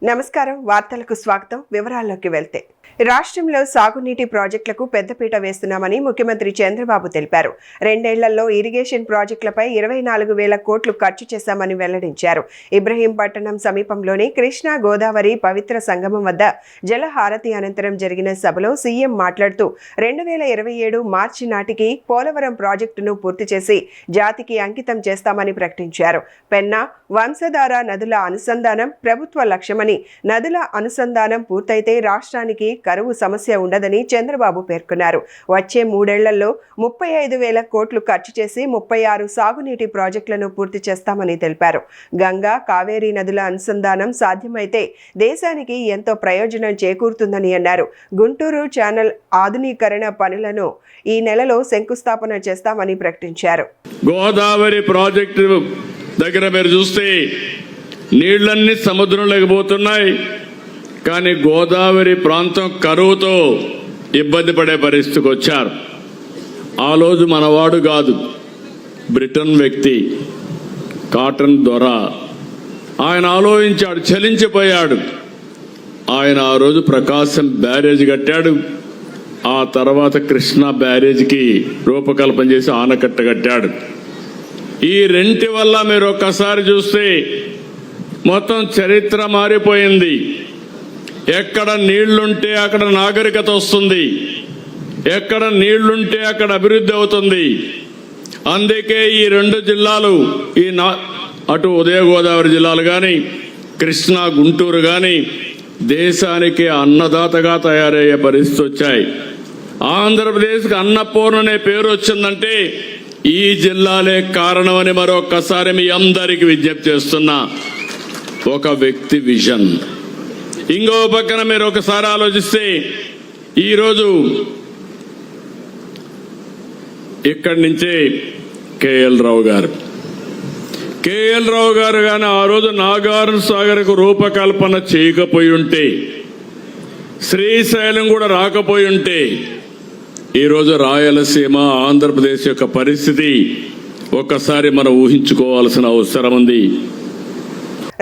నమస్కారం వార్తలకు స్వాగతం వివరాల్లోకి వెళ్తే రాష్ట్రంలో సాగునీటి ప్రాజెక్టులకు పెద్దపీట వేస్తున్నామని ముఖ్యమంత్రి చంద్రబాబు తెలిపారు. 2 ఏళ్లలో ఇరిగేషన్ ప్రాజెక్టులపై 24,000 కోట్లు ఖర్చు చేశామని వెల్లడించారు. ఇబ్రహీంపట్నం సమీపంలోని కృష్ణా గోదావరి పవిత్ర సంగమం వద్ద జలహారతి అనంతరం జరిగిన సభలో సీఎం మాట్లాడుతూ 2027 మార్చి నాటికి పోలవరం ప్రాజెక్టును పూర్తి చేసి జాతికి అంకితం చేస్తామని ప్రకటించారు. పెన్నా వంశధార నదుల అనుసంధానం ప్రభుత్వ లక్ష్యమని, నదుల అనుసంధానం పూర్తయితే రాష్ట్రానికి కరువు సమస్య ఉండదని చంద్రబాబు పేర్కొన్నారు. వచ్చే 3 ఏళ్లలో 35,000 కోట్లు ఖర్చు చేసి 36 సాగునీటి ప్రాజెక్టులను పూర్తి చేస్తామని తెలిపారు. గంగా, కావేరీ నదుల అనుసంధానం సాధ్యమైతే దేశానికి ఎంతో ప్రయోజనం చేకూరుతుందని అన్నారు. గుంటూరు ఛానల్ ఆధునీకరణ పనులను ఈ నెలలో శంకుస్థాపన చేస్తామని ప్రకటించారు. గోదావరి ప్రాజెక్టు దగ్గర మీరు చూస్తే నీళ్లన్నీ సముద్రంలోకి పోతున్నాయి. కానీ గోదావరి ప్రాంతం కరువుతో ఇబ్బంది పడే పరిస్థితికి వచ్చారు. ఆ రోజు మనవాడు కాదు, బ్రిటన్ వ్యక్తి కాటన్ దొర, ఆయన ఆలోచించాడు, చలించిపోయాడు. ఆయన ఆ రోజు ప్రకాశం బ్యారేజ్ కట్టాడు. ఆ తర్వాత కృష్ణా బ్యారేజ్కి రూపకల్పన చేసి ఆనకట్ట కట్టాడు. ఈ రెంటి వల్ల మీరు ఒక్కసారి చూస్తే మొత్తం చరిత్ర మారిపోయింది. ఎక్కడ నీళ్లుంటే అక్కడ నాగరికత వస్తుంది, ఎక్కడ నీళ్లుంటే అక్కడ అభివృద్ధి అవుతుంది. అందుకే ఈ 2 జిల్లాలు, అటు ఉదయ గోదావరి జిల్లాలు కానీ కృష్ణా గుంటూరు కానీ దేశానికి అన్నదాతగా తయారయ్యే పరిస్థితి వచ్చాయి. ఆంధ్రప్రదేశ్కి అన్నపూర్ణ అనే పేరు వచ్చిందంటే ఈ జిల్లాలే కారణమని మరొకసారి మీ అందరికీ విజ్ఞప్తి చేస్తున్నా. ఒక వ్యక్తి విజన్. ఇంకో పక్కన మీరు ఒకసారి ఆలోచిస్తే ఈరోజు ఇక్కడి నుంచే కేఎల్ రావు గారు కానీ ఆ రోజు నాగార్జున సాగర్కు రూపకల్పన చేయకపోయి ఉంటే, శ్రీశైలం కూడా రాకపోయి ఉంటే ఈరోజు రాయలసీమ, ఆంధ్రప్రదేశ్ యొక్క పరిస్థితి ఒక్కసారి మనం ఊహించుకోవాల్సిన అవసరం ఉంది.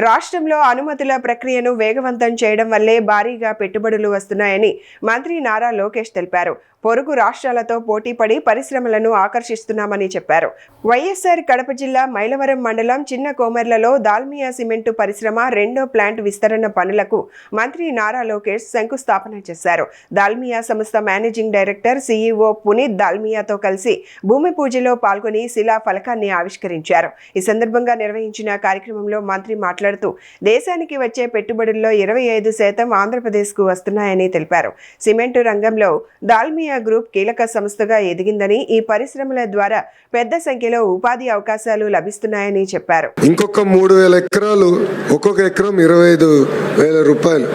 రాష్ట్రంలో అనుమతుల ప్రక్రియను వేగవంతం చేయడం వల్లే భారీగా పెట్టుబడులు వస్తున్నాయని మంత్రి నారా లోకేష్ తెలిపారు. పొరుగు రాష్ట్రాలతో పోటీపడి పరిశ్రమలను ఆకర్షిస్తున్నామని చెప్పారు. వైఎస్ఆర్ కడప జిల్లా మైలవరం మండలం చిన్న కోమెర్లలో దాల్మియా సిమెంటు పరిశ్రమ 2వ ప్లాంట్ విస్తరణ పనులకు మంత్రి నారా లోకేష్ శంకుస్థాపన చేశారు. దాల్మియా సంస్థ మేనేజింగ్ డైరెక్టర్ సీఈఓ పునీత్ దాల్మియాతో కలిసి భూమి పూజలో పాల్గొని శిలా ఫలకాన్ని ఆవిష్కరించారు. ఈ సందర్భంగా నిర్వహించిన కార్యక్రమంలో మంత్రి మాట్లాడుతూ దేశానికి వచ్చే పెట్టుబడుల్లో 25% ఆంధ్రప్రదేశ్కు వస్తున్నాయని తెలిపారు. సిమెంటు రంగంలో దాల్మియా గ్రూప్ కీలక సంస్థగా ఎదిగిందని, ఈ పరిశ్రమల ద్వారా పెద్ద సంఖ్యలో ఉపాధి అవకాశాలు లభిస్తున్నాయని చెప్పారు. ఇంకొక 3,000 ఎకరాలు, ఒక్కొక్క ఎకరం 25,000 రూపాయలు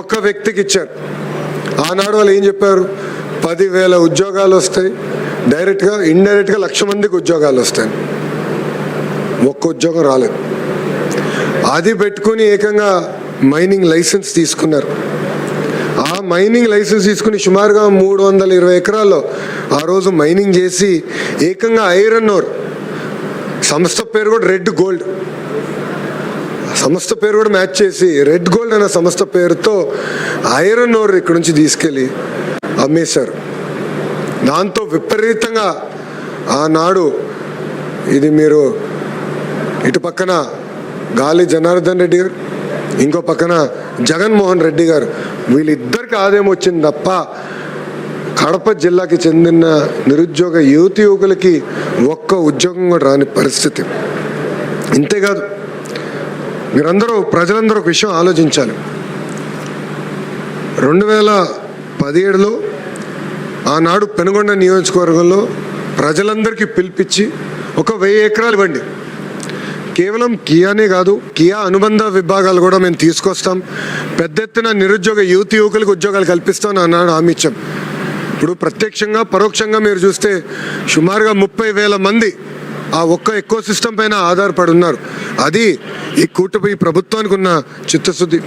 ఒక్క వ్యక్తికి ఇచ్చారు. ఆనాడు వాళ్ళు ఏం చెప్పారు? 10,000 ఉద్యోగాలు వస్తాయి, డైరెక్ట్గా ఇండైరెక్ట్గా 1,00,000 మందికి ఉద్యోగాలు వస్తాయి. ఒక్క ఉద్యోగం రాలేదు. అది పెట్టుకుని ఏకంగా మైనింగ్ లైసెన్స్ తీసుకున్నారు. ఆ మైనింగ్ లైసెన్స్ తీసుకుని సుమారుగా 320 ఎకరాల్లో ఆ రోజు మైనింగ్ చేసి ఏకంగా ఐరన్ ఓర్, సంస్థ పేరు కూడా రెడ్ గోల్డ్, సంస్థ పేరు కూడా మ్యాచ్ చేసి రెడ్ గోల్డ్ అనే సంస్థ పేరుతో ఐరన్ ఓర్ ఇక్కడ నుంచి తీసుకెళ్ళి అమ్మేశారు. దాంతో విపరీతంగా ఆనాడు ఇది మీరు ఇటు పక్కన గాలి జనార్దన్ రెడ్డి గారు, ఇంకో పక్కన జగన్మోహన్ రెడ్డి గారు, వీళ్ళిద్దరికి ఆదాయం వచ్చింది తప్ప కడప జిల్లాకి చెందిన నిరుద్యోగ యువకులకి ఒక్క ఉద్యోగం కూడా రాని పరిస్థితి. ఇంతేకాదు, మీరందరూ ప్రజలందరూ ఒక విషయం ఆలోచించాలి. 2017లో ఆనాడు పెనుగొండ నియోజకవర్గంలో ప్రజలందరికీ పిలిపించి ఒక 1000 ఎకరాలు ఇవ్వండి, కేవలం కియానే కాదు, కియా అనుబంధ విభాగాలు కూడా మేము తీసుకొస్తాం, పెద్ద ఎత్తున నిరుద్యోగ యువకులకు ఉద్యోగాలు కల్పిస్తామని అన్నాడు, హామీ ఇచ్చాం. ఇప్పుడు ప్రత్యక్షంగా పరోక్షంగా మీరు చూస్తే సుమారుగా 30,000 మంది ఆ ఒక్క ఎకో సిస్టమ్ పైన ఆధారపడి ఉన్నారు. అది ఈ కూటమి ప్రభుత్వానికి ఉన్న చిత్తశుద్ధి.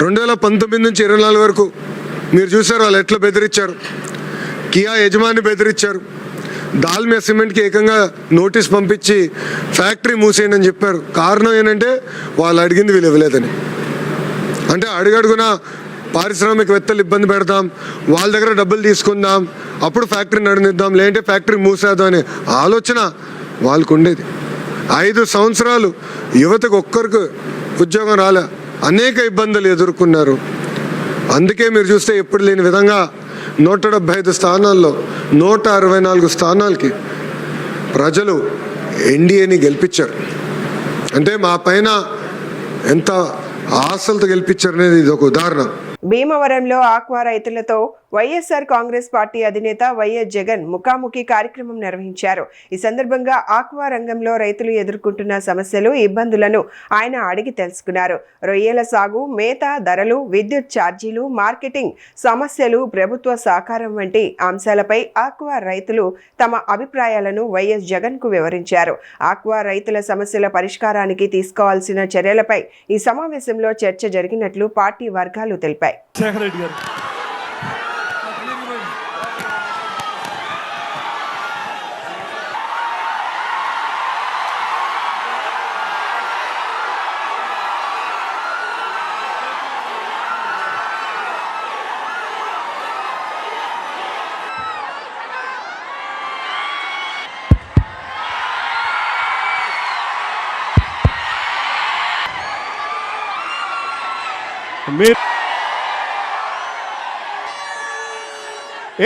2019 నుంచి 24 వరకు మీరు చూసారు వాళ్ళు ఎట్లా బెదిరించారు. కియా యజమాని బెదిరించారు. దాల్మియా సిమెంట్కి ఏకంగా నోటీస్ పంపించి ఫ్యాక్టరీ మూసేయండి అని చెప్పారు. కారణం ఏంటంటే వాళ్ళు అడిగింది వీళ్ళు ఇవ్వలేదని. అంటే అడుగడుగున పారిశ్రామికవేత్తలు ఇబ్బంది పెడదాం, వాళ్ళ దగ్గర డబ్బులు తీసుకుందాం, అప్పుడు ఫ్యాక్టరీ నడిపిద్దాం, లేదంటే ఫ్యాక్టరీ మూసేద్దాం అనే ఆలోచన వాళ్ళకు ఉండేది. 5 సంవత్సరాలు యువతకు ఒక్కరికి ఉద్యోగం రాలే, అనేక ఇబ్బందులు ఎదుర్కొన్నారు. అందుకే మీరు చూస్తే ఎప్పుడు లేని విధంగా 175 స్థానాల్లో 164 స్థానాలకి ప్రజలు ఎన్డీఏని గెలిపించారు. అంటే మా పైన ఎంత ఆశలతో గెలిపించారనేది ఇది ఒక ఉదాహరణ. భీమవరంలో ఆక్వా రైతులతో వైఎస్ఆర్ కాంగ్రెస్ పార్టీ అధినేత వైఎస్ జగన్ ముఖాముఖి కార్యక్రమం నిర్వహించారు. ఈ సందర్భంగా ఆక్వా రంగంలో రైతులు ఎదుర్కొంటున్న సమస్యలు, ఇబ్బందులను ఆయన అడిగి తెలుసుకున్నారు. రొయ్యల సాగు, మేత ధరలు, విద్యుత్ ఛార్జీలు, మార్కెటింగ్ సమస్యలు, ప్రభుత్వ సహకారం వంటి అంశాలపై ఆక్వా రైతులు తమ అభిప్రాయాలను వైఎస్ జగన్ కు వివరించారు. ఆక్వా రైతుల సమస్యల పరిష్కారానికి తీసుకోవాల్సిన చర్యలపై ఈ సమావేశంలో చర్చ జరిగినట్లు పార్టీ వర్గాలు తెలిపాయి.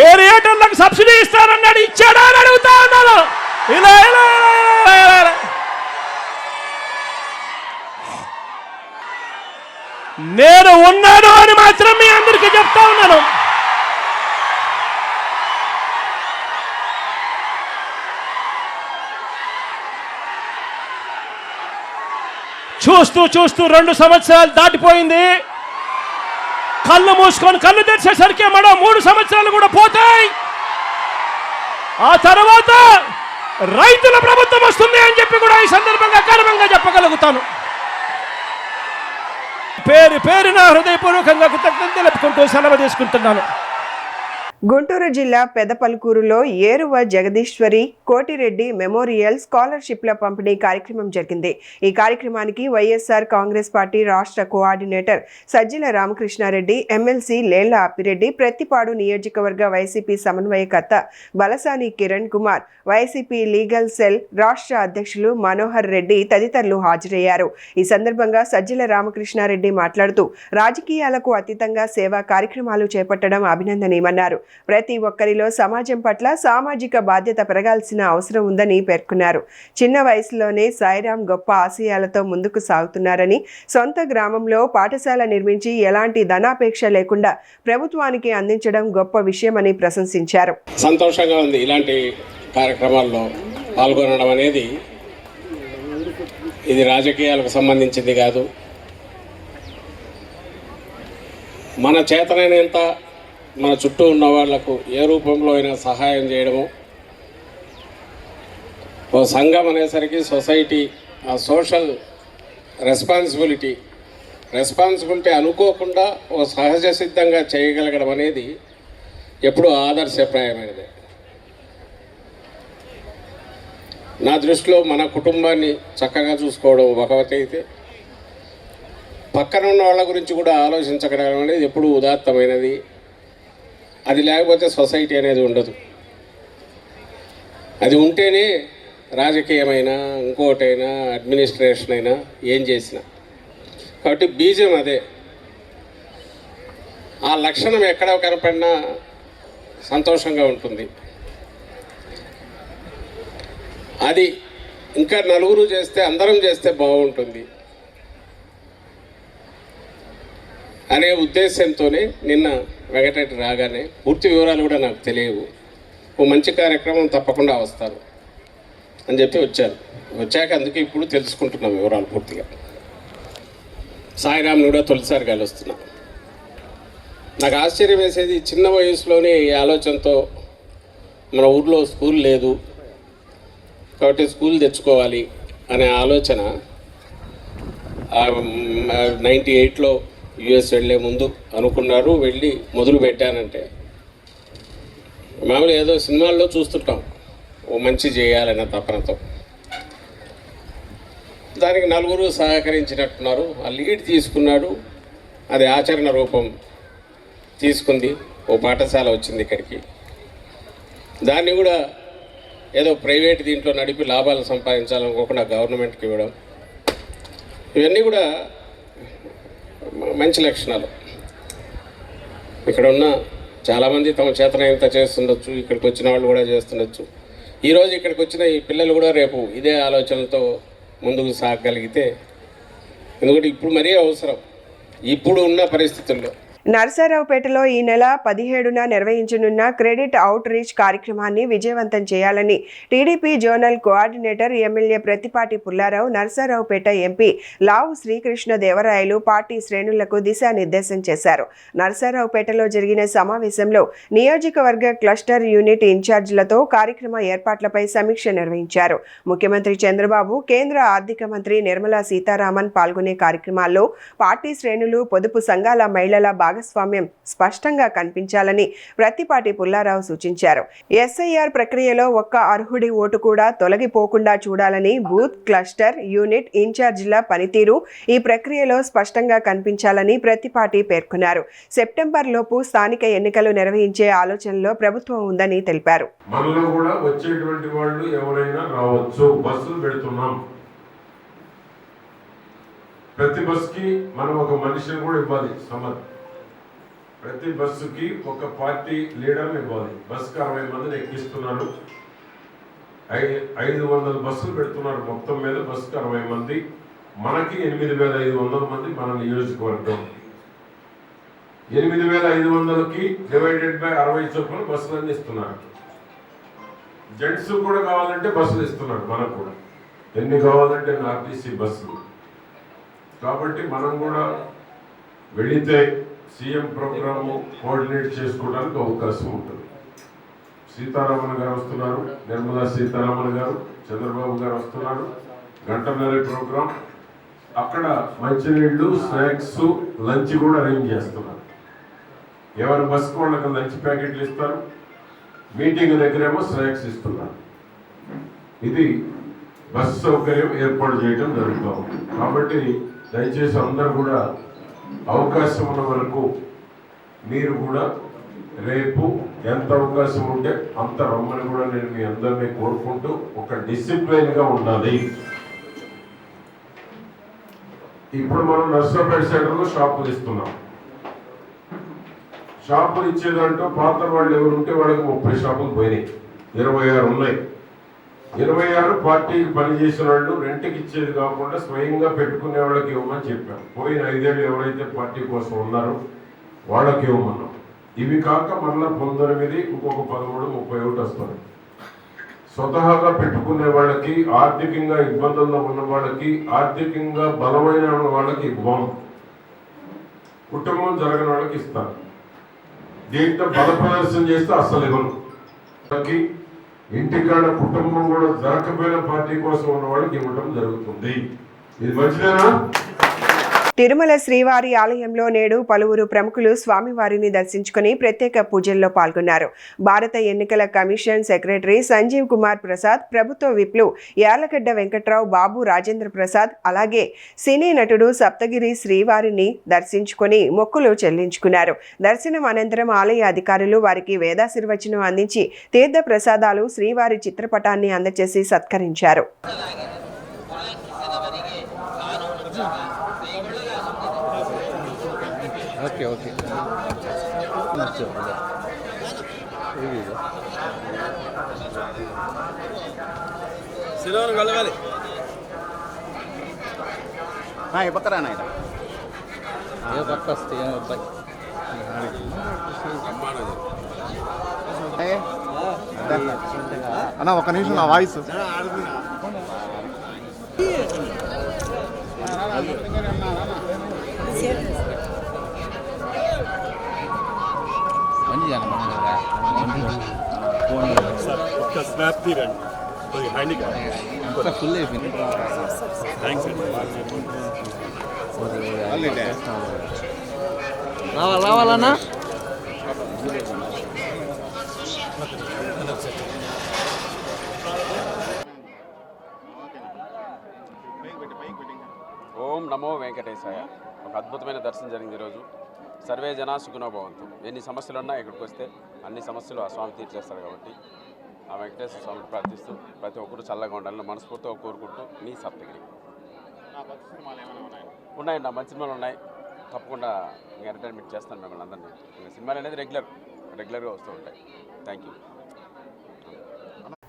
ఏరియేటర్లకు సబ్సిడీ ఇస్తారన్నాడు, ఇచ్చాడా అని అడుగుతా ఉన్నాను. ఇలా ఇలా ఇలా నేను ఉన్నాను అని మాత్రం మీ అందరికీ చెప్తా ఉన్నాను. చూస్తూ చూస్తూ 2 సంవత్సరాలు దాటిపోయింది. కళ్ళు మూసుకొని కళ్ళు తెరిచేసరికి మరో 3 సంవత్సరాలు కూడా పోతాయి. ఆ తర్వాత రైతుల ప్రభుత్వం వస్తుంది అని చెప్పి కూడా ఈ సందర్భంగా గర్వంగా చెప్పగలుగుతాను. పేరున హృదయపూర్వకంగా కృతజ్ఞతలు తెలుపుకుంటూ సెలవు తీసుకుంటున్నాను. గుంటూరు జిల్లా పెదపలుకూరులో ఏరువ జగదీశ్వరి కోటిరెడ్డి మెమోరియల్ స్కాలర్షిప్ల పంపిణీ కార్యక్రమం జరిగింది. ఈ కార్యక్రమానికి వైఎస్ఆర్ కాంగ్రెస్ పార్టీ రాష్ట్ర కోఆర్డినేటర్ సజ్జల రామకృష్ణారెడ్డి, ఎమ్మెల్సీ లేళ్ల అప్పిరెడ్డి, ప్రత్తిపాడు నియోజకవర్గ వైసీపీ సమన్వయకర్త Balasani Kiran Kumar, YCP legal cell రాష్ట్ర అధ్యక్షులు మనోహర్ రెడ్డి తదితరులు హాజరయ్యారు. ఈ సందర్భంగా సజ్జల రామకృష్ణారెడ్డి మాట్లాడుతూ రాజకీయాలకు అతీతంగా సేవా కార్యక్రమాలు చేపట్టడం అభినందనీయమన్నారు. ప్రతి ఒక్కరిలో సమాజం పట్ల సామాజిక బాధ్యత పెరగాల్సిన అవసరం ఉందని పేర్కొన్నారు. చిన్న వయసులోనే సాయిరాం గొప్ప ఆశయాలతో ముందుకు సాగుతున్నారని, సొంత గ్రామంలో పాఠశాల నిర్మించి ఎలాంటి ధనాపేక్ష లేకుండా ప్రభుత్వానికి అందించడం గొప్ప విషయమని ప్రశంసించారు. సంతోషంగా ఉంది ఇలాంటి కార్యక్రమాల్లో పాల్గొనడం అనేది. ఇది రాజకీయాలకు సంబంధించింది కాదు. మన చేతనైనంత మన చుట్టూ ఉన్న వాళ్లకు ఏ రూపంలో అయినా సహాయం చేయడము. ఓ సంఘం అనేసరికి సొసైటీ ఆ సోషల్ రెస్పాన్సిబిలిటీ అనుకోకుండా ఓ సహజ సిద్ధంగా చేయగలగడం అనేది ఎప్పుడూ ఆదర్శప్రాయమైనది. నా దృష్టిలో మన కుటుంబాన్ని చక్కగా చూసుకోవడం ఒకటి అయితే, పక్కన ఉన్న వాళ్ళ గురించి కూడా ఆలోచించగలగడం అనేది ఎప్పుడూ ఉదాత్తమైనది. అది లేకపోతే సొసైటీ అనేది ఉండదు. అది ఉంటేనే రాజకీయమైనా ఇంకోటైనా అడ్మినిస్ట్రేషన్ అయినా ఏం చేసినా. కాబట్టి బీజం అదే. ఆ లక్షణం ఎక్కడ కనపడినా సంతోషంగా ఉంటుంది. అది ఇంకా నలుగురు చేస్తే, అందరం చేస్తే బాగుంటుంది అనే ఉద్దేశంతోనే నిన్న వెంకటరెడ్డి రాగానే, పూర్తి వివరాలు కూడా నాకు తెలియవు, ఓ మంచి కార్యక్రమం తప్పకుండా వస్తారు అని చెప్పి వచ్చాక అందుకే ఇప్పుడు తెలుసుకుంటున్నాం వివరాలు పూర్తిగా. సాయిరామ్ని కూడా తొలిసారి కలుస్తున్నా. నాకు ఆశ్చర్యం వేసేది, చిన్న వయసులోనే ఈ ఆలోచనతో మన ఊర్లో స్కూల్ లేదు కాబట్టి స్కూల్ తెచ్చుకోవాలి అనే ఆలోచన 98లో యుఎస్ వెళ్ళే ముందు అనుకున్నారు. వెళ్ళి మొదలు పెట్టానంటే మామూలు ఏదో సినిమాల్లో చూస్తుంటాం, ఓ మంచి చేయాలన్న తపనతో. దానికి నలుగురు సహకరించినట్టున్నారు. ఆ లీడ్ తీసుకున్నాడు. అది ఆచరణ రూపం తీసుకుంది. ఓ పాఠశాల వచ్చింది ఇక్కడికి. దాన్ని కూడా ఏదో ప్రైవేట్ దీంట్లో నడిపి లాభాలు సంపాదించాలనుకోకుండా గవర్నమెంట్కి ఇవ్వడం, ఇవన్నీ కూడా మంచి లక్షణాలు. ఇక్కడ ఉన్న చాలామంది తమ చేతనైనంత చేస్తుండొచ్చు, ఇక్కడికి వచ్చిన వాళ్ళు కూడా చేస్తుండొచ్చు. ఈరోజు ఇక్కడికి వచ్చిన ఈ పిల్లలు కూడా రేపు ఇదే ఆలోచనలతో ముందుకు సాగగలిగితే, ఎందుకంటే ఇప్పుడు మరీ అవసరం ఇప్పుడు ఉన్న పరిస్థితుల్లో. నరసరావుపేటలో ఈ నెల 17న నిర్వహించనున్న క్రెడిట్ అవుట్ రీచ్ కార్యక్రమాన్ని విజయవంతం చేయాలని TDP zonal coordinator MLA Prathipati Pullarao Narasaraopet MP Lavu Srikrishnadevarayalu party శ్రేణులకు దిశానిర్దేశం చేశారు. నరసరావుపేటలో జరిగిన సమావేశంలో నియోజకవర్గ క్లస్టర్ యూనిట్ ఇన్ఛార్జీలతో కార్యక్రమ ఏర్పాట్లపై సమీక్ష నిర్వహించారు. ముఖ్యమంత్రి చంద్రబాబు, కేంద్ర ఆర్థిక మంత్రి నిర్మలా సీతారామన్ పాల్గొనే కార్యక్రమాల్లో పార్టీ శ్రేణులు, పొదుపు సంఘాల మహిళల భాగస్వామ్యం స్పష్టంగా కనిపించాలని ప్రత్తిపాటి పుల్లారావు సూచించారు. ఎస్ఐఆర్ ప్రక్రియలో ఒక్క అర్హుడి ఓటు కూడా తొలగిపోకుండా చూడాలని, బూత్, క్లస్టర్ యూనిట్ ఇన్ఛార్జీల పనితీరు ఈ ప్రక్రియలో స్పష్టంగా కనిపించాలని ప్రత్తిపాటి పేర్కొన్నారు. సెప్టెంబర్ లోపు స్థానిక ఎన్నికలు నిర్వహించే ఆలోచనలో ప్రభుత్వం ఉందని తెలిపారు. మనలో కూడా వచ్చేటువంటి వాళ్ళు ఎవరైనా రావచ్చు. బస్సులు పెడుతున్నాం. ప్రతి బస్కి మనం ఒక మనిషిని కూడా ఇవ్వాలి. ప్రతి బస్సుకి ఒక పార్టీ లీడర్ని ఇవ్వాలి. బస్సుకి 60 మందిని ఎక్కిస్తున్నారు. 500 బస్సులు పెడుతున్నారు. మొత్తం మీద బస్సుకి 60 మంది. మనకి 8,500 మంది మన నియోజకవర్గం. 8,500కి డివైడెడ్ బై 60 చొప్పున బస్సులన్నీ ఇస్తున్నారు. జెంట్స్ కూడా కావాలంటే బస్సులు ఇస్తున్నారు. మనకు కూడా ఎన్ని కావాలంటే ఆర్టీసీ బస్సులు. కాబట్టి మనం కూడా వెళితే సీఎం ప్రోగ్రాము కోఆర్డినేట్ చేసుకోవడానికి అవకాశం ఉంటుంది. సీతారామన్ గారు వస్తున్నారు, నిర్మలా సీతారామన్ గారు, చంద్రబాబు గారు వస్తున్నారు. గంటన్నర ప్రోగ్రాం. అక్కడ మంచినీళ్ళు, స్నాక్స్, లంచ్ కూడా అరేంజ్ చేస్తున్నారు. ఎవరి బస్కు వాళ్ళకి లంచ్ ప్యాకెట్లు ఇస్తారు. మీటింగ్ దగ్గరేమో స్నాక్స్ ఇస్తున్నారు. ఇది బస్సు సౌకర్యం ఏర్పాటు చేయడం జరుగుతాం. కాబట్టి దయచేసి అందరూ కూడా అవకాశం ఉన్న వరకు మీరు కూడా రేపు ఎంత అవకాశం ఉంటే అంత రమ్మని కూడా నేను మీ అందరినీ కోరుకుంటూ ఒక డిసిప్లైన్గా ఉండాలి. ఇప్పుడు మనం నర్సరావుపేట సెంటర్లో షాపులు ఇస్తున్నాం. షాపులు ఇచ్చేదంటూ పాత వాళ్ళు ఎవరు ఉంటే వాళ్ళకి 30 షాపులు పోయినాయి. 26 ఉన్నాయి. 26 పార్టీకి పనిచేసిన వాళ్ళు రెంట్కి ఇచ్చేది కాకుండా స్వయంగా పెట్టుకునే వాళ్ళకి ఇవ్వమని చెప్పాం. పోయిన 5 ఏళ్ళు ఎవరైతే పార్టీ కోసం ఉన్నారో వాళ్ళకి ఇవ్వమన్నాం. ఇవి కాక మళ్ళీ 19, ఇంకొక 13, 31 వస్తారు. స్వతహాగా పెట్టుకునే వాళ్ళకి, ఆర్థికంగా ఇబ్బందుల్లో ఉన్న వాళ్ళకి, ఆర్థికంగా బలమైన వాళ్ళకి ఇవ్వం. కుటుంబం జరగని వాళ్ళకి ఇస్తారు. దీంట్లో బల ప్రదర్శన చేస్తే అస్సలు ఇవ్వను. ఇంటికాడ కుటుంబం కూడా జరగకపోయిన పార్టీ కోసం ఉన్న వాళ్ళకి ఇవ్వడం జరుగుతుంది. ఇది మంచిదేనా? తిరుమల శ్రీవారి ఆలయంలో నేడు పలువురు ప్రముఖులు స్వామివారిని దర్శించుకుని ప్రత్యేక పూజల్లో పాల్గొన్నారు. భారత ఎన్నికల కమిషన్ సెక్రటరీ సంజీవ్ కుమార్ ప్రసాద్, ప్రభుత్వ విప్లు యార్లగడ్డ వెంకట్రావు, బాబు రాజేంద్ర ప్రసాద్, అలాగే సినీ నటుడు సప్తగిరి శ్రీవారిని దర్శించుకుని మొక్కులు చెల్లించుకున్నారు. దర్శనం అనంతరం ఆలయ అధికారులు వారికి వేదాశీర్వచనం అందించి తీర్థ ప్రసాదాలు, శ్రీవారి చిత్రపటాన్ని అందజేసి సత్కరించారు. ఓకే శ్రీరాములు కలగాలి. పక్కరా నాయన ఏ పక్క వస్తే అబ్బాయి అన్న ఒక నిమిషం నా వాయిస్ ఫుల్ అయిపోయింది. రావాలన్నా ఓం నమో వెంకటేశాయ. ఒక అద్భుతమైన దర్శనం జరిగింది ఈరోజు. సర్వే జనా సుఖినో భవంతు. ఎన్ని సమస్యలు ఉన్నా ఇక్కడికి వస్తే అన్ని సమస్యలు ఆ స్వామి తీర్చేస్తారు కాబట్టి ఆ వెంకటేశ్వర స్వామిని ప్రార్థిస్తూ ప్రతి ఒక్కరు చల్లగా ఉండాలని మనస్ఫూర్తిగా కోరుకుంటూ మీ సప్తగిరి. ఉన్నాయండి, నా మంచి సినిమాలు ఉన్నాయి. తప్పకుండా ఎంటర్టైన్మెంట్ చేస్తాను మిమ్మల్ని అందరినీ. సినిమాలు అనేది రెగ్యులర్గా వస్తూ ఉంటాయి. Thank you.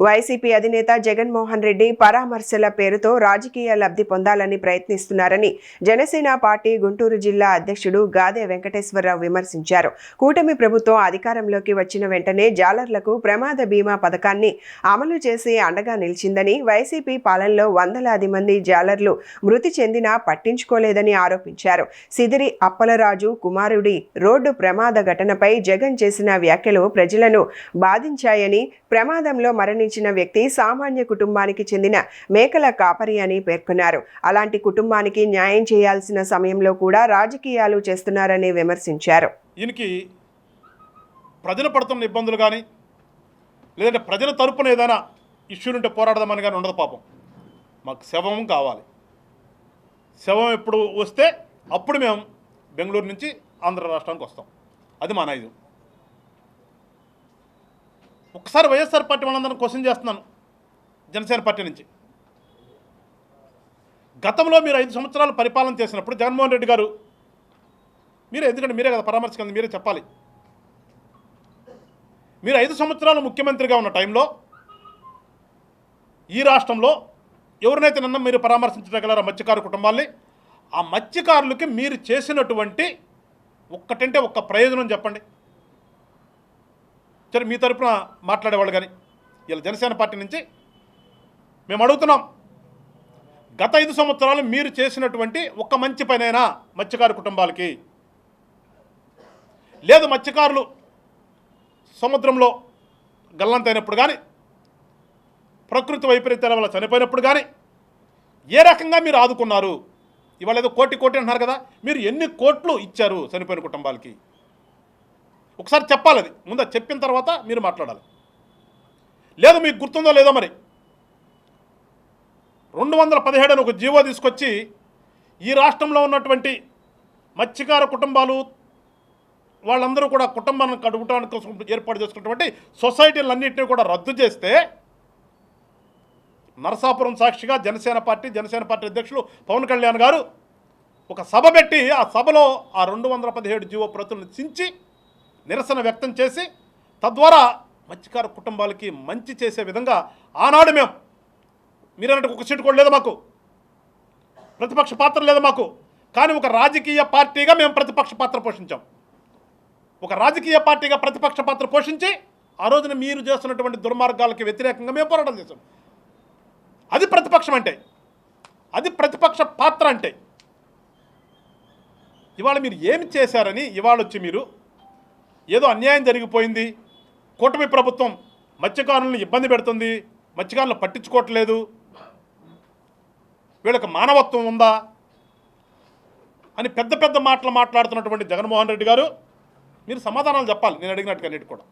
వైసీపీ అధినేత జగన్మోహన్ రెడ్డి పరామర్శల పేరుతో రాజకీయ లబ్ధి పొందాలని ప్రయత్నిస్తున్నారని జనసేన పార్టీ గుంటూరు జిల్లా అధ్యక్షుడు గాదే వెంకటేశ్వరరావు విమర్శించారు. కూటమి ప్రభుత్వం అధికారంలోకి వచ్చిన వెంటనే జాలర్లకు ప్రమాద బీమా పథకాన్ని అమలు చేసి అండగా నిలిచిందని, వైసీపీ పాలనలో వందలాది మంది జాలర్లు మృతి చెందినా పట్టించుకోలేదని ఆరోపించారు. సిదిరి అప్పలరాజు కుమారుడి రోడ్డు ప్రమాద ఘటనపై జగన్ చేసిన వ్యాఖ్యలు ప్రజలను బాధించాయని, ప్రమాదంలో మరణించిన వ్యక్తి సామాన్య కుటుంబానికి చెందిన మేకల కాపరి అని పేర్కొన్నారు. అలాంటి కుటుంబానికి న్యాయం చేయాల్సిన సమయంలో కూడా రాజకీయాలు చేస్తున్నారని విమర్శించారు. ఈయనకి ప్రజలు పడుతున్న ఇబ్బందులు కానీ లేదంటే ప్రజల తరపున ఏదైనా ఇష్యూలుంటే పోరాడదామని కానీ ఉండదు. పాపం మాకు శవం కావాలి. శవం ఎప్పుడు వస్తే అప్పుడు మేము బెంగళూరు నుంచి ఆంధ్ర రాష్ట్రానికి వస్తాం. అది మా నైజం. ఒకసారి వైఎస్ఆర్ పార్టీ వాళ్ళందరినీ క్వశ్చన్ చేస్తున్నాను. జనసేన పార్టీ నుంచి గతంలో మీరు 5 సంవత్సరాలు పరిపాలన చేసినప్పుడు జగన్మోహన్ రెడ్డి గారు ఎందుకంటే మీరే కదా పరామర్శించింది, మీరే చెప్పాలి. మీరు 5 సంవత్సరాలు ముఖ్యమంత్రిగా ఉన్న టైంలో ఈ రాష్ట్రంలో ఎవరినైతే నిన్న మీరు పరామర్శించగలరా మత్స్యకారు కుటుంబాల్ని, ఆ మత్స్యకారులకి మీరు చేసినటువంటి ఒక్కటంటే ఒక్క ప్రయోజనం చెప్పండి. సరే, మీ తరపున మాట్లాడేవాళ్ళు కానీ ఇలా జనసేన పార్టీ నుంచి మేము అడుగుతున్నాం, గత 5 సంవత్సరాలు మీరు చేసినటువంటి ఒక్క మంచి పనైనా మత్స్యకారు కుటుంబాలకి, లేదు మత్స్యకారులు సముద్రంలో గల్లంతైనప్పుడు కానీ ప్రకృతి వైపరీత్యాల వల్ల చనిపోయినప్పుడు కానీ ఏ రకంగా మీరు ఆదుకున్నారు? ఇవాళ ఏదో కోటి అంటున్నారు కదా, మీరు ఎన్ని కోట్లు ఇచ్చారు చనిపోయిన కుటుంబాలకి? ఒకసారి చెప్పాలి. అది ముందు చెప్పిన తర్వాత మీరు మాట్లాడాలి. లేదు మీకు గుర్తుందో లేదో మరి 217 అని ఒక జీవో తీసుకొచ్చి ఈ రాష్ట్రంలో ఉన్నటువంటి మత్స్యకార కుటుంబాలు వాళ్ళందరూ కూడా కుటుంబాన్ని గడపడానికి కోసం ఏర్పాటు చేసుకున్నటువంటి సొసైటీలన్నింటినీ కూడా రద్దు చేస్తే నరసాపురం సాక్షిగా జనసేన పార్టీ అధ్యక్షులు పవన్ కళ్యాణ్ గారు ఒక సభ పెట్టి ఆ సభలో ఆ 217 జీవో ప్రతులను చించి నిరసన వ్యక్తం చేసి తద్వారా మత్స్యకార కుటుంబాలకి మంచి చేసే విధంగా ఆనాడు మేము, మీరన్నట్టు ఒక సీటు కూడా లేదు మాకు, ప్రతిపక్ష పాత్ర లేదు మాకు, కానీ ఒక రాజకీయ పార్టీగా మేము ప్రతిపక్ష పాత్ర పోషించాం. ఒక రాజకీయ పార్టీగా ప్రతిపక్ష పాత్ర పోషించి ఆ రోజున మీరు చేస్తున్నటువంటి దుర్మార్గాలకి వ్యతిరేకంగా మేము పోరాటం చేశాం. అది ప్రతిపక్షం అంటే, అది ప్రతిపక్ష పాత్ర అంటే. ఇవాళ మీరు ఏమి చేశారని ఇవాళ వచ్చి మీరు ఏదో అన్యాయం జరిగిపోయింది, కూటమి ప్రభుత్వం మత్స్యకారులను ఇబ్బంది పెడుతుంది, మత్స్యకారులను పట్టించుకోవట్లేదు, వీళ్ళకి మానవత్వం ఉందా అని పెద్ద మాటలు మాట్లాడుతున్నటువంటి జగన్మోహన్ రెడ్డి గారు మీరు సమాధానాలు చెప్పాలి. నేను అడిగినట్టుగా అన్నిటి కూడా.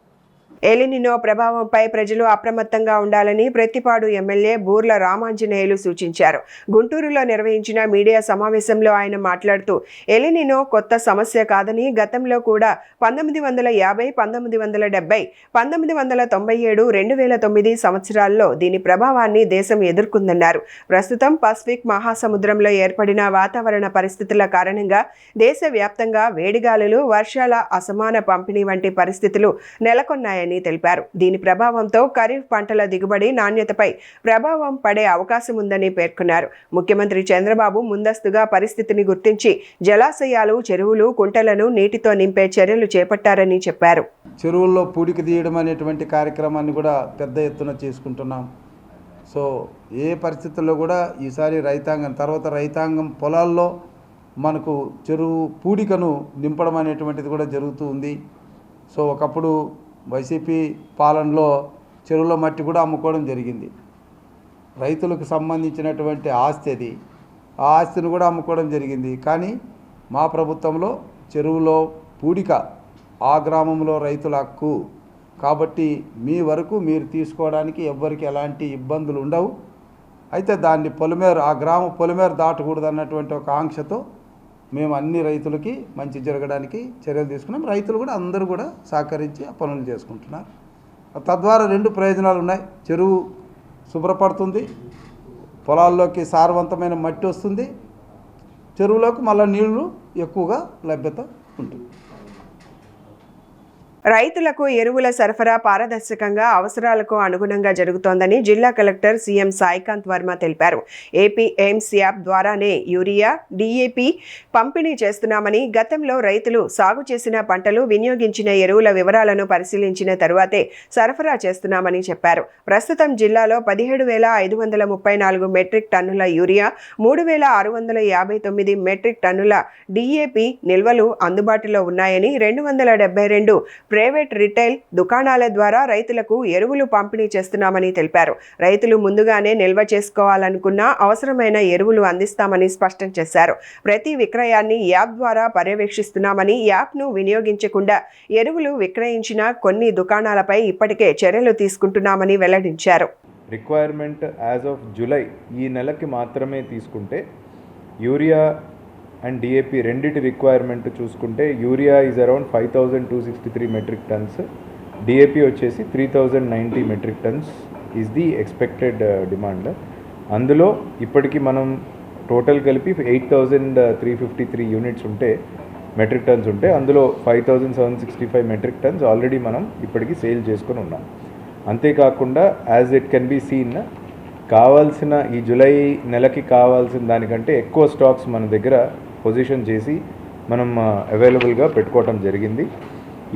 ఎలినినో ప్రభావంపై ప్రజలు అప్రమత్తంగా ఉండాలని ప్రత్తిపాడు ఎమ్మెల్యే బూర్ల రామాంజనేయులు సూచించారు. గుంటూరులో నిర్వహించిన మీడియా సమావేశంలో ఆయన మాట్లాడుతూ, ఎలినినో కొత్త సమస్య కాదని, గతంలో కూడా 1950, 1970, 1997, 2009 సంవత్సరాల్లో దీని ప్రభావాన్ని దేశం ఎదుర్కొందన్నారు. ప్రస్తుతం పసిఫిక్ మహాసముద్రంలో ఏర్పడిన వాతావరణ పరిస్థితుల కారణంగా దేశవ్యాప్తంగా వేడిగాలులు, వర్షాల అసమాన పంపిణీ వంటి పరిస్థితులు నెలకొన్నాయని తెలిపారు. దీని ప్రభావంతో ఖరీఫ్ పంటల దిగుబడి నాణ్యతపై ప్రభావం పడే అవకాశం ఉందని పేర్కొన్నారు. ముఖ్యమంత్రి చంద్రబాబు ముందస్తుగా పరిస్థితిని గుర్తించి జలాశయాలు, చెరువులు, కుంటలను నీటితో నింపే చర్యలు చేపట్టారని చెప్పారు. చెరువుల్లో పూడికి తీయడం అనేటువంటి కార్యక్రమాన్ని కూడా పెద్ద ఎత్తున చేసుకుంటున్నాం. సో ఏ పరిస్థితుల్లో కూడా ఈసారి రైతాంగం పొలాల్లో మనకు చెరువు పూడికను నింపడం అనేటువంటిది కూడా జరుగుతూ ఉంది. సో ఒకప్పుడు వైసీపీ పాలనలో చెరువుల మట్టి కూడా అమ్ముకోవడం జరిగింది. రైతులకు సంబంధించినటువంటి ఆస్తి అది, ఆ ఆస్తిని కూడా అమ్ముకోవడం జరిగింది. కానీ మా ప్రభుత్వంలో చెరువులో పూడిక ఆ గ్రామంలో రైతుల హక్కు కాబట్టి మీ వరకు మీరు తీసుకోవడానికి ఎవ్వరికి ఎలాంటి ఇబ్బందులు ఉండవు. అయితే దాన్ని ఆ గ్రామ పొలిమేర దాటకూడదు అన్నటువంటి ఒక ఆంక్షతో మేము అన్ని రైతులకి మంచి జరగడానికి చర్యలు తీసుకున్నాం. రైతులు కూడా అందరూ కూడా సహకరించి ఆ పనులు చేసుకుంటున్నారు. తద్వారా 2 ప్రయోజనాలు ఉన్నాయి. చెరువు శుభ్రపడుతుంది, పొలాల్లోకి సారవంతమైన మట్టి వస్తుంది, చెరువులోకి మళ్ళీ నీళ్లు ఎక్కువగా లభ్యత ఉంటుంది. రైతులకు ఎరువుల సరఫరా పారదర్శకంగా అవసరాలకు అనుగుణంగా జరుగుతోందని జిల్లా కలెక్టర్ సీఎం సాయికాంత్ వర్మ తెలిపారు. ఏపీ ఎయిమ్స్ యాప్ ద్వారానే యూరియా, డీఏపీ పంపిణీ చేస్తున్నామని, గతంలో రైతులు సాగు చేసిన పంటలు, వినియోగించిన ఎరువుల వివరాలను పరిశీలించిన తరువాతే సరఫరా చేస్తున్నామని చెప్పారు. ప్రస్తుతం జిల్లాలో 17,534 మెట్రిక్ టన్నుల యూరియా, 3,659 మెట్రిక్ టన్నుల డీఏపీ నిల్వలు అందుబాటులో ఉన్నాయని, 272 ప్రైవేట్ రిటైల్ దుకాణాల ద్వారా రైతులకు ఎరువులు పంపిణీ చేస్తున్నామని తెలిపారు. రైతులు ముందుగానే నిల్వ చేసుకోవాలనుకున్న అవసరమైన ఎరువులు అందిస్తామని స్పష్టం చేశారు. ప్రతి విక్రయాన్ని యాప్ ద్వారా పర్యవేక్షిస్తున్నామని, యాప్ను వినియోగించకుండా ఎరువులు విక్రయించిన కొన్ని దుకాణాలపై ఇప్పటికే చర్యలు తీసుకుంటున్నామని వెల్లడించారు. రిక్వైర్మెంట్ యాజ్ ఆఫ్ జూలై ఈ నెలకి మాత్రమే తీసుకుంటే యూరియా అండ్ డిఏపి రెండిటి రిక్వైర్మెంట్ చూసుకుంటే urea is around 5,263 metric tons, DAP వచ్చేసి 3,090 metric tons is the expected demand. అందులో ఇప్పటికీ మనం టోటల్ కలిపి 8,353 యూనిట్స్ ఉంటే మెట్రిక్ టన్స్ ఉంటే అందులో 5,765 మెట్రిక్ టన్స్ ఆల్రెడీ మనం ఇప్పటికీ సేల్ చేసుకొని ఉన్నాం. అంతేకాకుండా as it can be seen కావాల్సిన ఈ జూలై నెలకి కావాల్సిన దానికంటే ఎక్కువ స్టాక్స్ మన దగ్గర పొజిషన్ చేసి మనం అవైలబుల్గా పెట్టుకోవటం జరిగింది.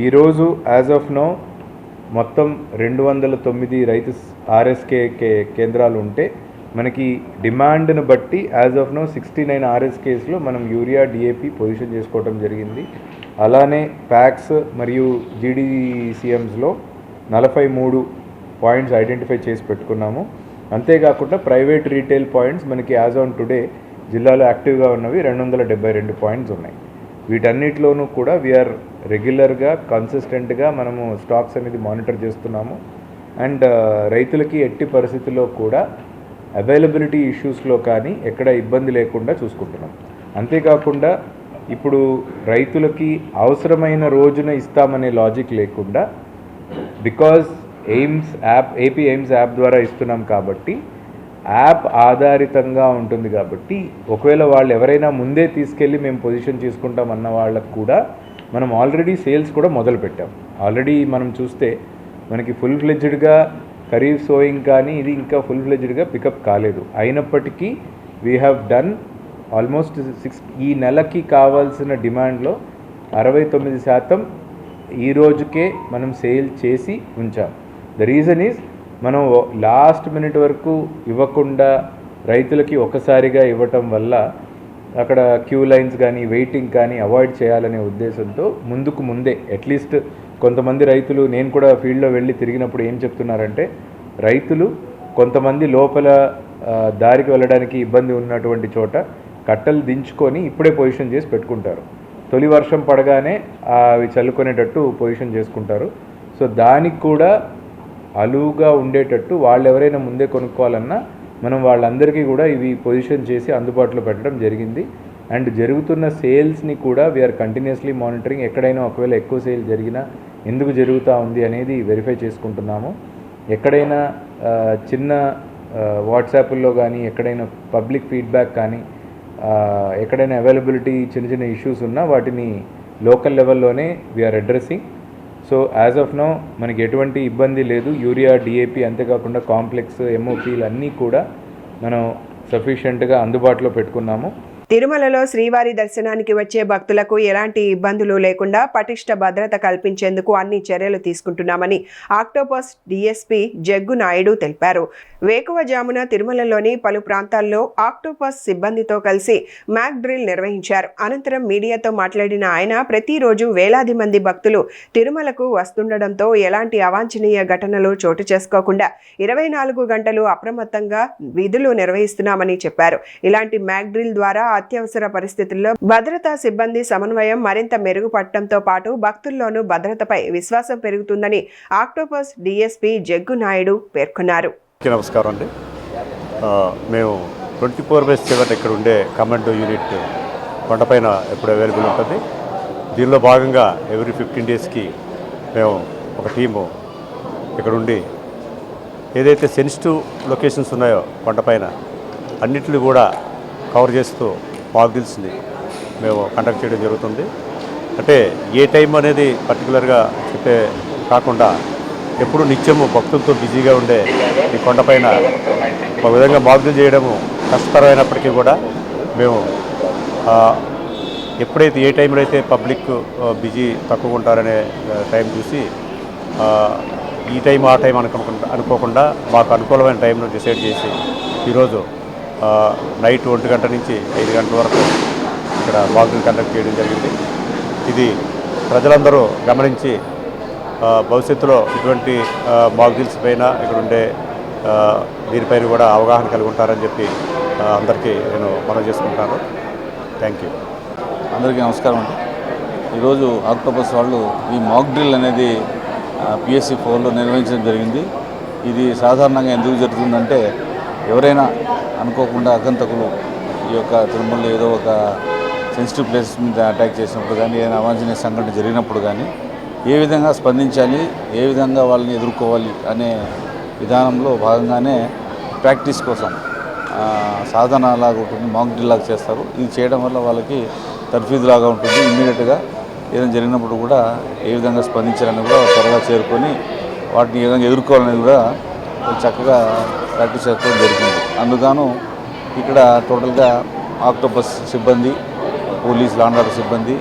ఈరోజు యాజ్ ఆఫ్ నౌ మొత్తం 209 రైతు ఆర్ఎస్కే కేంద్రాలు ఉంటే మనకి డిమాండ్ను బట్టి యాజ్ ఆఫ్ నౌ 69 ఆర్ఎస్కేస్లో మనం యూరియా, డిఏపి పొజిషన్ చేసుకోవటం జరిగింది. అలానే ప్యాక్స్ మరియు జీడీసీఎంస్లో 43 పాయింట్స్ ఐడెంటిఫై చేసి పెట్టుకున్నాము. అంతేకాకుండా ప్రైవేట్ రీటైల్ పాయింట్స్ మనకి యాజ్ ఆన్ టుడే జిల్లాలో యాక్టివ్గా ఉన్నవి 272 పాయింట్స్ ఉన్నాయి. వీటన్నిటిలోనూ కూడా వీఆర్ రెగ్యులర్గా కన్సిస్టెంట్గా మనము స్టాక్స్ అనేది మానిటర్ చేస్తున్నాము. అండ్ రైతులకి ఎట్టి పరిస్థితుల్లో కూడా అవైలబిలిటీ ఇష్యూస్లో కానీ ఎక్కడ ఇబ్బంది లేకుండా చూసుకుంటున్నాం. అంతేకాకుండా ఇప్పుడు రైతులకి అవసరమైన రోజున ఇస్తామనే లాజిక్ లేకుండా because AIIMS app, AP AIIMS app ద్వారా ఇస్తున్నాం కాబట్టి యాప్ ఆధారితంగా ఉంటుంది కాబట్టి ఒకవేళ వాళ్ళు ఎవరైనా ముందే తీసుకెళ్ళి మేము పొజిషన్ చేసుకుంటాం అన్న వాళ్ళకు కూడా మనం ఆల్రెడీ సేల్స్ కూడా మొదలు పెట్టాం. ఆల్రెడీ మనం చూస్తే మనకి ఫుల్ ఫ్లెడ్జ్డ్గా ఖరీఫ్ సోయింగ్ కానీ ఇది ఇంకా ఫుల్ ఫ్లెడ్జ్డ్గా పికప్ కాలేదు. అయినప్పటికీ వీ హ్యావ్ డన్ ఆల్మోస్ట్ ఈ నెలకి కావాల్సిన డిమాండ్లో 69% ఈ రోజుకే మనం సేల్ చేసి ఉంచాం. ద రీజన్ ఈజ్ మనం లాస్ట్ మినిట్ వరకు ఇవ్వకుండా రైతులకి ఒకసారిగా ఇవ్వటం వల్ల అక్కడ క్యూ లైన్స్ కానీ వెయిటింగ్ కానీ అవాయిడ్ చేయాలనే ఉద్దేశంతో ముందే అట్లీస్ట్ కొంతమంది రైతులు, నేను కూడా ఫీల్డ్లో వెళ్ళి తిరిగినప్పుడు ఏం చెప్తున్నారంటే రైతులు కొంతమంది లోపల దారికి వెళ్ళడానికి ఇబ్బంది ఉన్నటువంటి చోట కట్టలు దించుకొని ఇప్పుడే పొజిషన్ చేసి పెట్టుకుంటారు. తొలి వర్షం పడగానే అవి చల్లుకునేటట్టు పొజిషన్ చేసుకుంటారు. సో దానికి కూడా అలువుగా ఉండేటట్టు వాళ్ళు ఎవరైనా ముందే కొనుక్కోవాలన్నా మనం వాళ్ళందరికీ కూడా ఇవి పొజిషన్ చేసి అందుబాటులో పెట్టడం జరిగింది. అండ్ జరుగుతున్న సేల్స్ని కూడా వీఆర్ కంటిన్యూస్లీ మానిటరింగ్. ఎక్కడైనా ఒకవేళ ఎక్కువ సేల్ జరిగినా ఎందుకు జరుగుతూ ఉంది అనేది వెరిఫై చేసుకుంటున్నాము. ఎక్కడైనా చిన్న వాట్సాప్లో కానీ ఎక్కడైనా పబ్లిక్ ఫీడ్బ్యాక్ కానీ ఎక్కడైనా అవైలబిలిటీ చిన్న ఇష్యూస్ ఉన్నా వాటిని లోకల్ లెవెల్లోనే we are addressing. So as of now మనకి ఎటువంటి ఇబ్బంది లేదు. యూరియా, డిఏపి అంతేకాకుండా కాంప్లెక్స్, ఎంఓపీలు అన్నీ కూడా మనం సఫిషియెంట్గా అందుబాటులో పెట్టుకున్నాము. తిరుమలలో శ్రీవారి దర్శనానికి వచ్చే భక్తులకు ఎలాంటి ఇబ్బందులు లేకుండా పటిష్ట భద్రత కల్పించేందుకు అన్ని చర్యలు తీసుకుంటున్నామని ఆక్టోపస్ డీఎస్పీ జగ్గు నాయుడు తెలిపారు. వేకువజామున తిరుమలలోని పలు ప్రాంతాల్లో ఆక్టోపస్ సిబ్బందితో కలిసి మ్యాక్ డ్రిల్ నిర్వహించారు. అనంతరం మీడియాతో మాట్లాడిన ఆయన ప్రతిరోజు వేలాది మంది భక్తులు తిరుమలకు వస్తుండటంతో ఎలాంటి అవాంఛనీయ ఘటనలు చోటు చేసుకోకుండా 24 గంటలు అప్రమత్తంగా విధులు నిర్వహిస్తున్నామని చెప్పారు. ఇలాంటి మ్యాక్ డ్రిల్ ద్వారా అత్యవసర పరిస్థితుల్లో భద్రతా సిబ్బంది సమన్వయం మరింత మెరుగుపడటంతో పాటు భక్తుల్లోనూ భద్రతపై విశ్వాసం పెరుగుతుందని ఆక్టోపస్ డీఎస్పీ జగ్గు నాయుడు పేర్కొన్నారు. నమస్కారం అండి. మేము 24/7 ఇక్కడ ఉండే కమాండో యూనిట్ కొండపైన ఎప్పుడు అవైలబుల్ ఉంటుంది. దీనిలో భాగంగా ఎవ్రీ 15 డేస్కి మేము ఒక టీము ఇక్కడ ఉండి ఏదైతే సెన్సిటివ్ లొకేషన్స్ ఉన్నాయో కొండపైన అన్నిటిని కూడా కవర్ చేస్తూ మాక్ డ్రిల్స్ని మేము కండక్ట్ చేయడం జరుగుతుంది. అంటే ఏ టైం అనేది పర్టికులర్గా చెప్పే కాకుండా ఎప్పుడు నిత్యము భక్తులతో బిజీగా ఉండే ఈ కొండపైన ఒక విధంగా మాక్ డ్రిల్ చేయడము కష్టతరమైనప్పటికీ కూడా మేము ఎప్పుడైతే ఏ టైంలో అయితే పబ్లిక్ బిజీ తక్కువ ఉంటారనే టైం చూసి ఈ టైం ఆ టైం అనుకోకుండా మాకు అనుకూలమైన టైంను డిసైడ్ చేసి ఈరోజు నైట్ 1 గంట నుంచి 5 గంటల వరకు ఇక్కడ మాక్ డ్రిల్ కండక్ట్ చేయడం జరిగింది. ఇది ప్రజలందరూ గమనించి భవిష్యత్తులో ఇటువంటి మాక్ డ్రిల్స్ పైన ఇక్కడ ఉండే దీనిపైన కూడా అవగాహన కలిగి ఉంటారని చెప్పి అందరికీ నేను మనవి చేసుకుంటాను. Thank you. అందరికీ నమస్కారం అండి. ఈరోజు ఆక్టోపస్ వాళ్ళు ఈ మాక్ డ్రిల్ అనేది PSC 4లో నిర్వహించడం జరిగింది. ఇది సాధారణంగా ఎందుకు జరుగుతుందంటే ఎవరైనా అనుకోకుండా అగంతకులు ఈ యొక్క తిరుమలలో ఏదో ఒక సెన్సిటివ్ ప్లేసెస్ మీద అటాక్ చేసినప్పుడు కానీ ఏదైనా అవాంఛనీయ సంఘటన జరిగినప్పుడు కానీ ఏ విధంగా స్పందించాలి, ఏ విధంగా వాళ్ళని ఎదుర్కోవాలి అనే విధానంలో భాగంగానే ప్రాక్టీస్ కోసం సాధన లాగా ఉంటుంది, మాక్ డ్రిల్ లాగా చేస్తారు. ఇది చేయడం వల్ల వాళ్ళకి తర్ఫీదు లాగా ఉంటుంది. ఇమ్మీడియట్గా ఏదైనా జరిగినప్పుడు కూడా ఏ విధంగా స్పందించాలని కూడా త్వరగా చేరుకొని వాటిని ఏ విధంగా ఎదుర్కోవాలనేది కూడా చక్కగా ప్రాక్టీస్ చేసుకోవడం జరిగింది. అందుకను ఇక్కడ టోటల్గా ఆక్టోపస్ సిబ్బంది, పోలీస్ లా అండ్ ఆర్డర్ సిబ్బంది,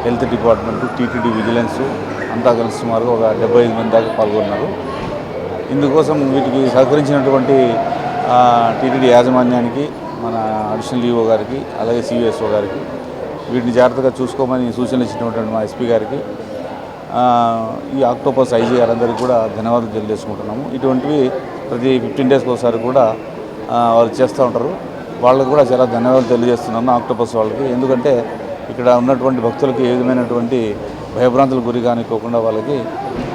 హెల్త్ డిపార్ట్మెంటు, టీటీడీ విజిలెన్స్ అంతా కలిసి సుమారుగా ఒక 75 మంది దాకా పాల్గొన్నారు. ఇందుకోసం వీటికి సహకరించినటువంటి టీటీడీ యాజమాన్యానికి, మన అడిషనల్ ఈఓ గారికి, అలాగే CSO గారికి, వీటిని జాగ్రత్తగా చూసుకోమని సూచనలు ఇచ్చినటువంటి మా SP గారికి, ఈ ఆక్టోపస్ IG గారందరికీ కూడా ధన్యవాదాలు తెలియజేసుకుంటున్నాము. ఇటువంటివి ప్రతి 15 డేస్కి ఒకసారి కూడా వాళ్ళు చేస్తూ ఉంటారు. వాళ్ళకు కూడా చాలా ధన్యవాదాలు తెలియజేస్తున్నాను ఆక్టోపస్ వాళ్ళకి. ఎందుకంటే ఇక్కడ ఉన్నటువంటి భక్తులకి ఏ విధమైనటువంటి భయభ్రాంతులకు గురి కానివ్వకుండా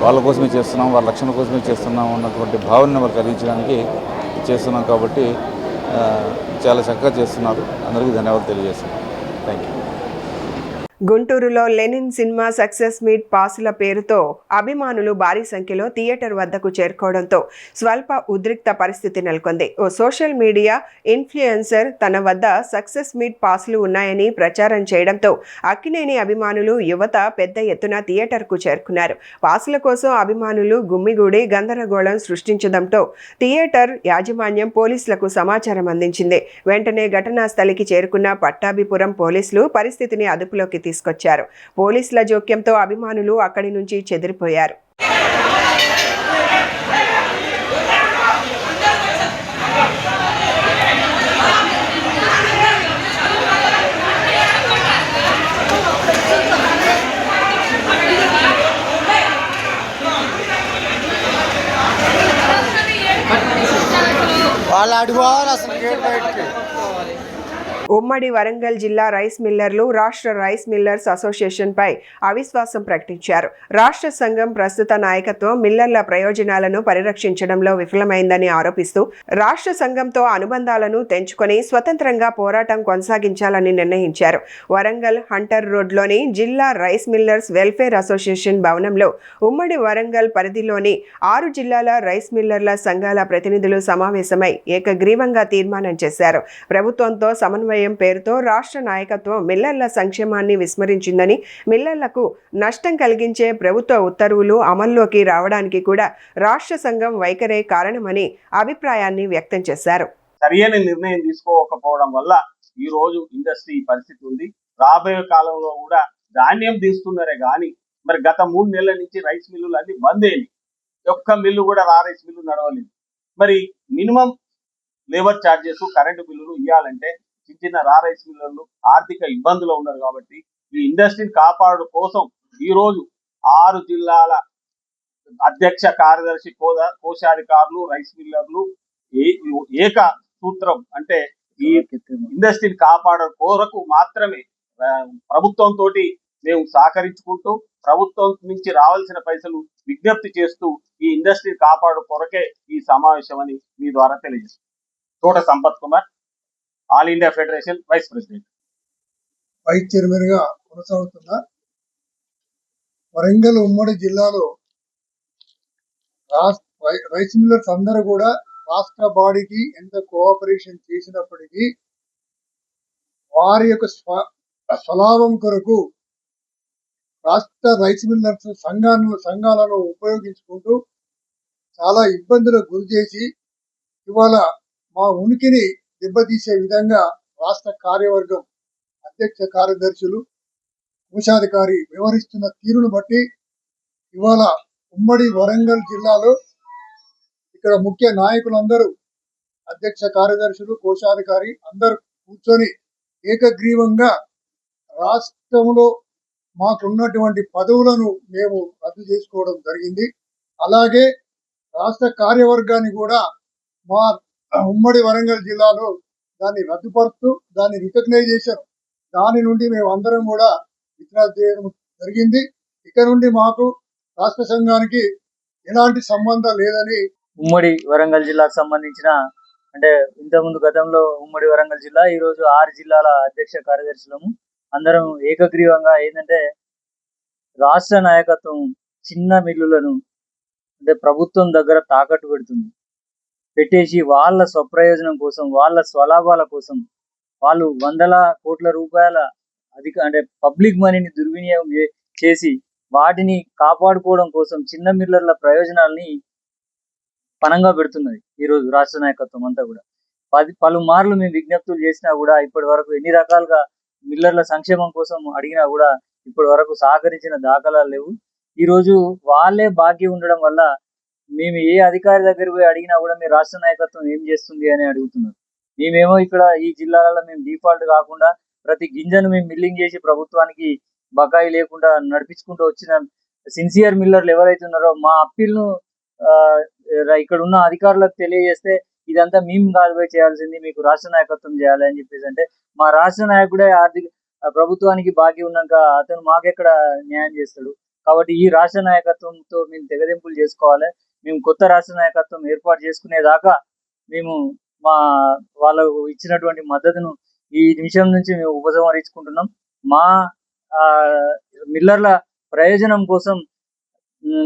వాళ్ళ కోసమే చేస్తున్నాం, వాళ్ళ రక్షణ కోసమే చేస్తున్నాం అన్నటువంటి భావనను వారు కలిగించడానికి చేస్తున్నాం. కాబట్టి చాలా చక్కగా చేస్తున్నారు. అందరికీ ధన్యవాదాలు తెలియజేస్తున్నాను. Thank you. గుంటూరులో లెనిన్ సినిమా సక్సెస్ మీట్ పాసుల పేరుతో అభిమానులు భారీ సంఖ్యలో థియేటర్ వద్దకు చేరుకోవడంతో స్వల్ప ఉద్రిక్త పరిస్థితి నెలకొంది. ఓ సోషల్ మీడియా ఇన్ఫ్లుయెన్సర్ తన వద్ద సక్సెస్ మీట్ పాసులు ఉన్నాయని ప్రచారం చేయడంతో అక్కినేని అభిమానులు, యువత పెద్ద ఎత్తున థియేటర్కు చేరుకున్నారు. పాసుల కోసం అభిమానులు గుమ్మిగూడి గందరగోళం సృష్టించడంతో థియేటర్ యాజమాన్యం పోలీసులకు సమాచారం అందించింది. వెంటనే ఘటనా స్థలికి చేరుకున్న పట్టాభిపురం పోలీసులు పరిస్థితిని అదుపులోకి తీసుకొచ్చారు. పోలీసుల జోక్యంతో అభిమానులు అక్కడి నుంచి చెదిరిపోయారు. ఉమ్మడి వరంగల్ జిల్లా రైస్ మిల్లర్లు రాష్ట్ర రైస్ మిల్లర్స్ అసోసియేషన్ పై అవిశ్వాసం ప్రకటించారు. రాష్ట్ర సంఘం ప్రస్తుత నాయకత్వం మిల్లర్ల ప్రయోజనాలను పరిరక్షించడంలో విఫలమైందని ఆరోపిస్తూ రాష్ట్ర సంఘంతో అనుబంధాలను తెంచుకొని స్వతంత్రంగా పోరాటం కొనసాగించాలని నిర్ణయించారు. వరంగల్ హంటర్ రోడ్లోని జిల్లా రైస్ మిల్లర్స్ వెల్ఫేర్ అసోసియేషన్ భవనంలో ఉమ్మడి వరంగల్ పరిధిలోని 6 జిల్లాల రైస్ మిల్లర్ల సంఘాల ప్రతినిధులు సమావేశమై ఏకగ్రీవంగా తీర్మానం చేశారు. ప్రభుత్వంతో సమన్వయం పేరుతో రాష్ట్ర నాయకత్వం మిల్లర్ల సంక్షేమాన్ని విస్మరించిందని, మిల్లర్లకు నష్టం కలిగించే ప్రభుత్వ ఉత్తర్వులు అమల్లోకి రావడానికి కూడా రాష్ట్ర సంఘం వైఖరే కారణమని అభిప్రాయాన్ని వ్యక్తం చేశారు. సరైన నిర్ణయం తీసుకోకపోవడం వల్ల ఈ రోజు ఇండస్ట్రీ పరిస్థితి ఉంది. రాబోయే కాలంలో కూడా ధాన్యం తీస్తున్నారే కానీ మరి గత 3 నెలల నుంచి రైస్ మిల్లులు అన్ని బంద్ అయ్యాయి. ఒక్క మిల్లు కూడా రైస్ మిల్లు నడవలేదు. మరి మినిమం లేబర్ ఛార్జెస్, కరెంటు బిల్లులు ఇవ్వాలంటే చిన్న రైస్ మిల్లర్లు ఆర్థిక ఇబ్బందులు ఉన్నారు. కాబట్టి ఈ ఇండస్ట్రీని కాపాడు కోసం ఈ రోజు 6 జిల్లాల అధ్యక్ష కార్యదర్శి కోశాధికారులు, రైస్ మిల్లర్లు ఏక సూత్రం అంటే ఈ ఇండస్ట్రీని కాపాడే కోరకు మాత్రమే ప్రభుత్వంతో మేము సహకరించుకుంటూ ప్రభుత్వం నుంచి రావాల్సిన పైసలు విజ్ఞప్తి చేస్తూ ఈ ఇండస్ట్రీని కాపాడు కొరకే ఈ సమావేశం అని మీ ద్వారా తెలియజేస్తాం. Thota Sampath Kumar, all India federation vice president. Vice చైర్మన్గా కొనసాగుతున్నా. వరంగల్ ఉమ్మడి జిల్లాలో రైస్ మిల్లర్స్ అందరూ కూడా రాష్ట్ర బాడీకి ఎంత కోఆపరేషన్ చేసినప్పటికీ వారి యొక్క స్వలాభం కొరకు రాష్ట్ర రైస్ మిల్లర్స్ సంఘాలను ఉపయోగించుకుంటూ చాలా ఇబ్బందులకు గురి చేసి ఇవాళ మా ఉనికిని దెబ్బతీసే విధంగా రాష్ట్ర కార్యవర్గం అధ్యక్ష కార్యదర్శులు కోశాధికారి వ్యవహరిస్తున్న తీరును బట్టి ఇవాళ ఉమ్మడి వరంగల్ జిల్లాలో ఇక్కడ ముఖ్య నాయకులందరూ అధ్యక్ష కార్యదర్శులు కోశాధికారి అందరూ కూర్చొని ఏకగ్రీవంగా రాష్ట్రంలో మాకున్నటువంటి పదవులను మేము రద్దు చేసుకోవడం జరిగింది. అలాగే రాష్ట్ర కార్యవర్గాన్ని కూడా మా ఉమ్మడి వరంగల్ జిల్లాలో దాన్ని రద్దుపరుస్తూ దాన్ని రికగ్నైజేషన్ దాని నుండి మేము అందరం కూడా విత్డ్రా చేయడం జరిగింది. ఇక నుండి మాకు రాష్ట్ర సంఘానికి ఎలాంటి సంబంధం లేదని ఉమ్మడి వరంగల్ జిల్లాకు సంబంధించిన అంటే ఇంతకుముందు గతంలో ఉమ్మడి వరంగల్ జిల్లా ఈరోజు 6 జిల్లాల అధ్యక్ష కార్యదర్శులము అందరం ఏకగ్రీవంగా ఏంటంటే రాష్ట్ర నాయకత్వం చిన్న మిల్లులను అంటే ప్రభుత్వం దగ్గర తాకట్టు పెట్టేసి వాళ్ళ స్వప్రయోజనం కోసం వాళ్ళ స్వలాభాల కోసం వాళ్ళు వందల కోట్ల రూపాయల అంటే పబ్లిక్ మనీని దుర్వినియోగం చేసి వాటిని కాపాడుకోవడం కోసం చిన్న మిల్లర్ల ప్రయోజనాల్ని పనంగా పెడుతున్నది ఈరోజు రాష్ట్ర నాయకత్వం అంతా కూడా. పలుమార్లు మేము విజ్ఞప్తులు చేసినా కూడా ఇప్పటి వరకు ఎన్ని రకాలుగా మిల్లర్ల సంక్షేమం కోసం అడిగినా కూడా ఇప్పటి వరకు సహకరించిన దాఖలాలు లేవు. ఈరోజు వాళ్ళే బాకీ ఉండడం వల్ల మేము ఏ అధికారి దగ్గర పోయి అడిగినా కూడా మీ రాష్ట్ర నాయకత్వం ఏం చేస్తుంది అని అడుగుతున్నారు. మేమేమో ఇక్కడ ఈ జిల్లాలలో మేము డిఫాల్ట్ కాకుండా ప్రతి గింజను మేము మిల్లింగ్ చేసి ప్రభుత్వానికి బకాయి లేకుండా నడిపించుకుంటూ వచ్చిన సిన్సియర్ మిల్లర్లు ఎవరైతే ఉన్నారో మా అప్పీల్ను ఇక్కడ ఉన్న అధికారులకు తెలియజేస్తే ఇదంతా మేము కాదుపై చేయాల్సింది మీకు రాష్ట్ర నాయకత్వం చేయాలి అని చెప్పేసి అంటే మా రాష్ట్ర నాయకుడే ప్రభుత్వానికి బాకీ ఉన్నాక అతను మాకెక్కడ న్యాయం చేస్తాడు. కాబట్టి ఈ రాష్ట్ర నాయకత్వంతో మేము తెగదెంపులు చేసుకోవాలి. మేము కొత్త రాష్ట్ర నాయకత్వం ఏర్పాటు చేసుకునేదాకా మేము వాళ్ళకు ఇచ్చినటువంటి మద్దతును ఈ నిమిషం నుంచి మేము ఉపసంహరించుకుంటున్నాం. మా మిల్లర్ల ప్రయోజనం కోసం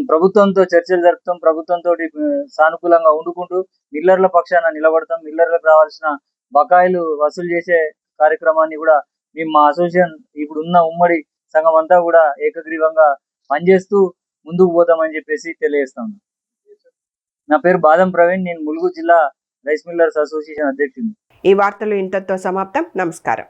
ప్రభుత్వంతో చర్చలు జరుపుతాం, ప్రభుత్వంతో సానుకూలంగా ఉండుకుంటూ మిల్లర్ల పక్షాన నిలబడతాం. మిల్లర్లకు రావాల్సిన బకాయిలు వసూలు చేసే కార్యక్రమాన్ని కూడా మేము మా అసోసియేషన్ ఇప్పుడు ఉన్న ఉమ్మడి సంఘం అంతా కూడా ఏకగ్రీవంగా పనిచేస్తూ ముందుకు పోతామని చెప్పేసి తెలియజేస్తాను. నా పేరు బాదం ప్రవీణ్, నేను ములుగు జిల్లా రైస్ మిల్లర్స్ అసోసియేషన్ అధ్యక్షుడిని. ఈ వార్తలు ఇంతటితో సమాప్తం. నమస్కారం.